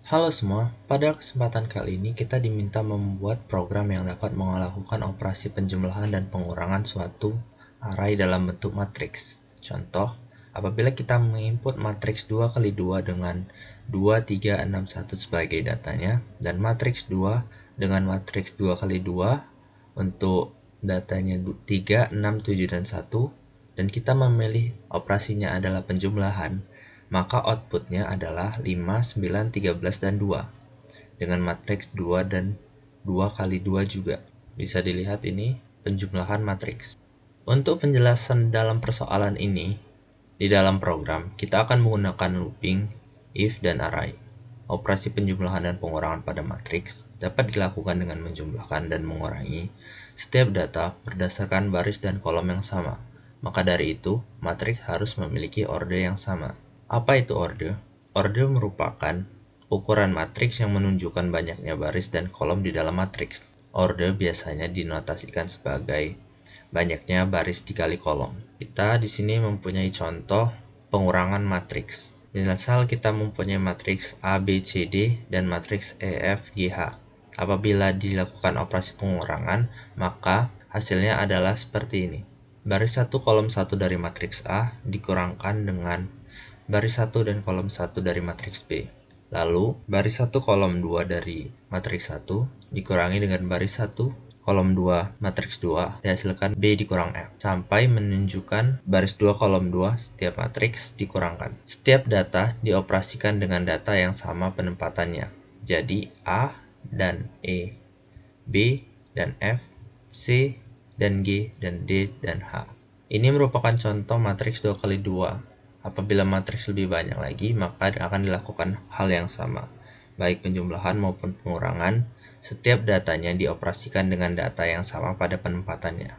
Halo semua, pada kesempatan kali ini kita diminta membuat program yang dapat melakukan operasi penjumlahan dan pengurangan suatu array dalam bentuk matriks. Contoh, apabila kita menginput matriks 2 kali 2 dengan 2, 3, 6, 1 sebagai datanya, dan matriks 2 dengan matriks 2 kali 2 untuk datanya 3, 6, 7, dan 1, dan kita memilih operasinya adalah penjumlahan, maka outputnya adalah 5, 9, 13, dan 2 dengan matriks 2 dan 2 kali 2 juga. Bisa dilihat ini penjumlahan matriks. Untuk penjelasan dalam persoalan ini, di dalam program kita akan menggunakan looping, if, dan array. Operasi penjumlahan dan pengurangan pada matriks dapat dilakukan dengan menjumlahkan dan mengurangi setiap data berdasarkan baris dan kolom yang sama. Maka dari itu, matriks harus memiliki order yang sama. Apa itu order? Order merupakan ukuran matriks yang menunjukkan banyaknya baris dan kolom di dalam matriks. Order biasanya dinotasikan sebagai banyaknya baris dikali kolom. Kita di sini mempunyai contoh pengurangan matriks. Misal kita mempunyai matriks A, B, C, D, dan matriks E, F, G, H. Apabila dilakukan operasi pengurangan, maka hasilnya adalah seperti ini. Baris 1 kolom 1 dari matriks A dikurangkan dengan baris 1 dan kolom 1 dari matriks B. Lalu, baris 1 kolom 2 dari matriks 1 dikurangi dengan baris 1 kolom 2 matriks 2 dihasilkan B dikurang F, sampai menunjukkan baris 2 kolom 2 setiap matriks dikurangkan. Setiap data dioperasikan dengan data yang sama penempatannya. Jadi A dan E, B dan F, C dan G dan D dan H. Ini merupakan contoh matriks 2 kali 2. Apabila matriks lebih banyak lagi, maka akan dilakukan hal yang sama. Baik penjumlahan maupun pengurangan, setiap datanya dioperasikan dengan data yang sama pada penempatannya.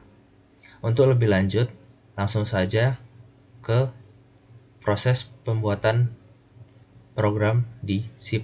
Untuk lebih lanjut, langsung saja ke proses pembuatan program di C++.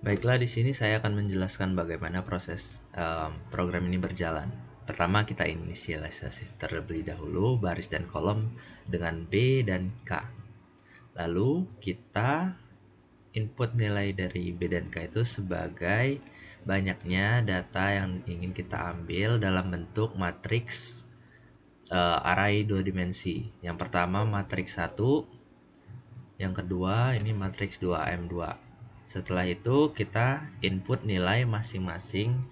Baiklah, di sini saya akan menjelaskan bagaimana proses program ini berjalan. Pertama, kita inisialisasi terlebih dahulu baris dan kolom dengan B dan K. Lalu kita input nilai dari B dan K itu sebagai banyaknya data yang ingin kita ambil dalam bentuk matriks array 2 dimensi. Yang pertama matriks 1, yang kedua ini matriks 2M2. Setelah itu kita input nilai masing-masing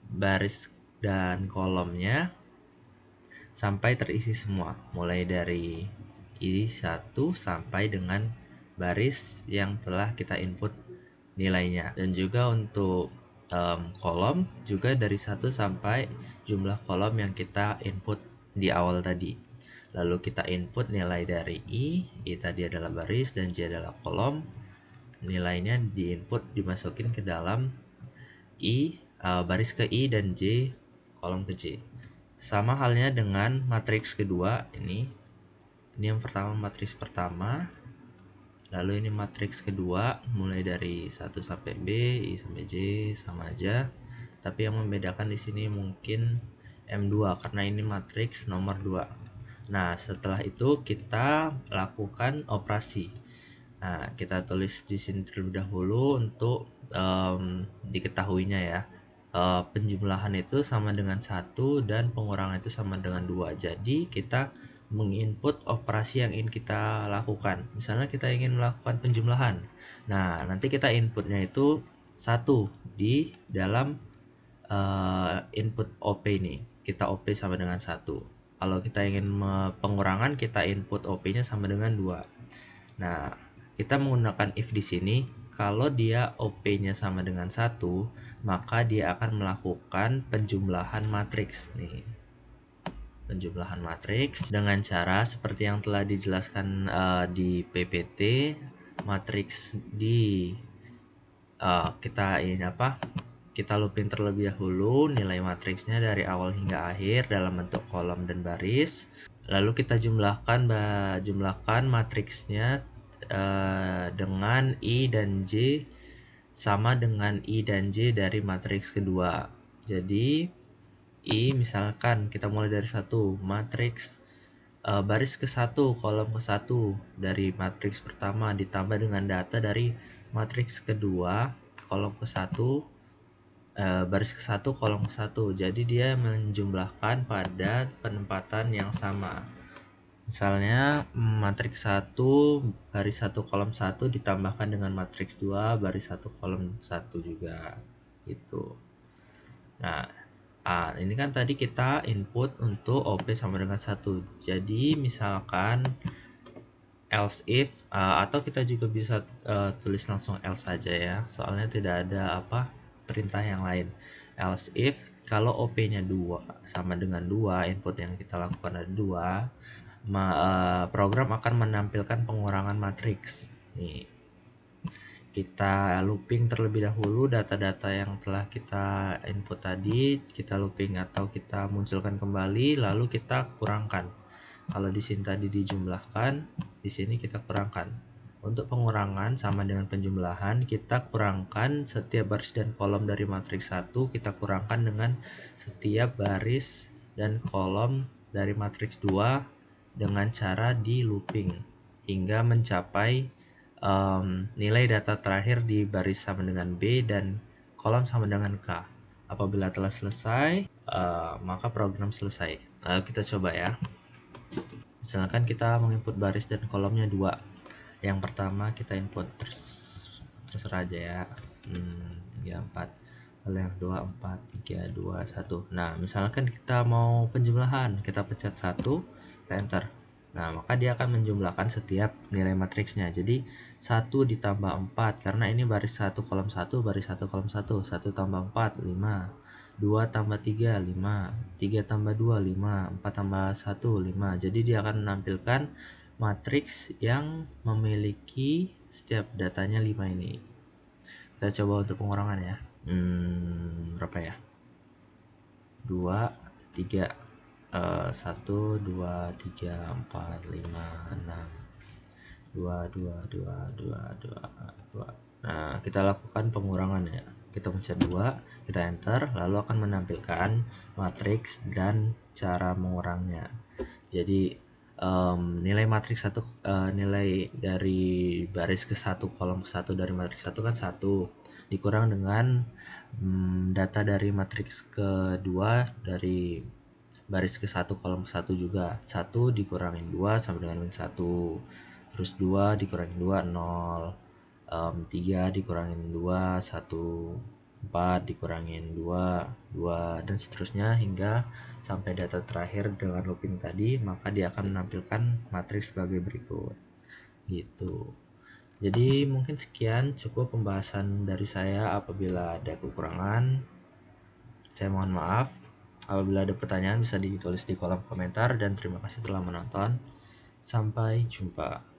baris dan kolomnya sampai terisi semua, mulai dari I1 sampai dengan baris yang telah kita input nilainya. Dan juga untuk kolom juga dari 1 sampai jumlah kolom yang kita input di awal tadi. Lalu kita input nilai dari I tadi adalah baris dan J adalah kolom. Nilainya diinput dimasukin ke dalam baris ke I dan J kolom ke J. Sama halnya dengan matriks kedua, ini yang pertama matriks pertama, lalu ini matriks kedua mulai dari 1 sampai B, I sampai J sama aja, tapi yang membedakan di sini mungkin M2 karena ini matriks nomor 2. Nah, setelah itu kita lakukan operasi. Nah, kita tulis di sini terlebih dahulu untuk diketahuinya ya. Penjumlahan itu sama dengan 1 dan pengurangan itu sama dengan 2. Jadi, kita menginput operasi yang ingin kita lakukan. Misalnya kita ingin melakukan penjumlahan. Nah, nanti kita inputnya itu 1 di dalam input OP ini. Kita OP sama dengan 1. Kalau kita ingin pengurangan, kita input OP-nya sama dengan 2. Nah, kita menggunakan if di sini. Kalau dia OP-nya sama dengan 1, maka dia akan melakukan penjumlahan matriks nih. Penjumlahan matriks dengan cara seperti yang telah dijelaskan di PPT. Matriks kita looping terlebih dahulu nilai matriksnya dari awal hingga akhir dalam bentuk kolom dan baris. Lalu kita jumlahkan matriksnya dengan I dan J sama dengan I dan J dari matriks kedua. Jadi I misalkan kita mulai dari 1, matriks baris ke 1, kolom ke 1 dari matriks pertama ditambah dengan data dari matriks kedua, kolom ke 1, baris ke 1, kolom ke 1. Jadi dia menjumlahkan pada penempatan yang sama. Misalnya matriks 1 baris 1 kolom 1 ditambahkan dengan matriks 2 baris 1 kolom 1 juga gitu. Nah, ini kan tadi kita input untuk OP sama dengan 1. Jadi misalkan else if atau kita juga bisa tulis langsung else saja ya. Soalnya tidak ada perintah yang lain. Else if kalau OP-nya 2 sama dengan 2, input yang kita lakukan ada 2, program akan menampilkan pengurangan matriks. Nih, kita looping terlebih dahulu data-data yang telah kita input tadi, kita looping atau kita munculkan kembali, lalu kita kurangkan. Kalau di sini tadi dijumlahkan, di sini kita kurangkan. Untuk pengurangan sama dengan penjumlahan, kita kurangkan setiap baris dan kolom dari matriks 1, kita kurangkan dengan setiap baris dan kolom dari matriks 2 dengan cara di looping hingga mencapai nilai data terakhir di baris sama dengan B dan kolom sama dengan K. Apabila telah selesai, maka program selesai. Kita coba ya. Misalkan kita menginput baris dan kolomnya 2. Yang pertama kita input terserah aja ya. 3, 4. Lalu yang kedua 4, 3, 2, 1. Nah, misalkan kita mau penjumlahan, kita pencet 1, enter. Nah, maka dia akan menjumlahkan setiap nilai matriksnya. Jadi 1 ditambah 4 karena ini baris 1 kolom 1, baris 1 kolom 1. 1 tambah 4 5. 2 tambah 3 5. 3 tambah 2 5. 4 tambah 1 5. Jadi dia akan menampilkan matriks yang memiliki setiap datanya 5 ini. Kita coba untuk pengurangan ya. Berapa ya? 2 3 1 2 3 4 5 6 2 2 2 2 2 2 Nah, kita lakukan pengurangan ya. Kita pencet 2, kita enter, lalu akan menampilkan matriks dan cara mengurangnya. Jadi nilai matriks satu, nilai dari baris ke satu, kolom ke satu dari matriks satu kan 1, dikurang dengan data dari matriks kedua dari baris ke satu, kolom ke satu juga. 1 dikurangin 2 sama dengan min 1. Terus 2 dikurangin 2, 0. 3 dikurangin 2, 1. 4 dikurangin 2, 2, dan seterusnya hingga sampai data terakhir dengan looping tadi, maka dia akan menampilkan matriks sebagai berikut. Gitu. Jadi mungkin sekian cukup pembahasan dari saya. Apabila ada kekurangan, saya mohon maaf. Apabila ada pertanyaan bisa ditulis di kolom komentar, dan terima kasih telah menonton. Sampai jumpa.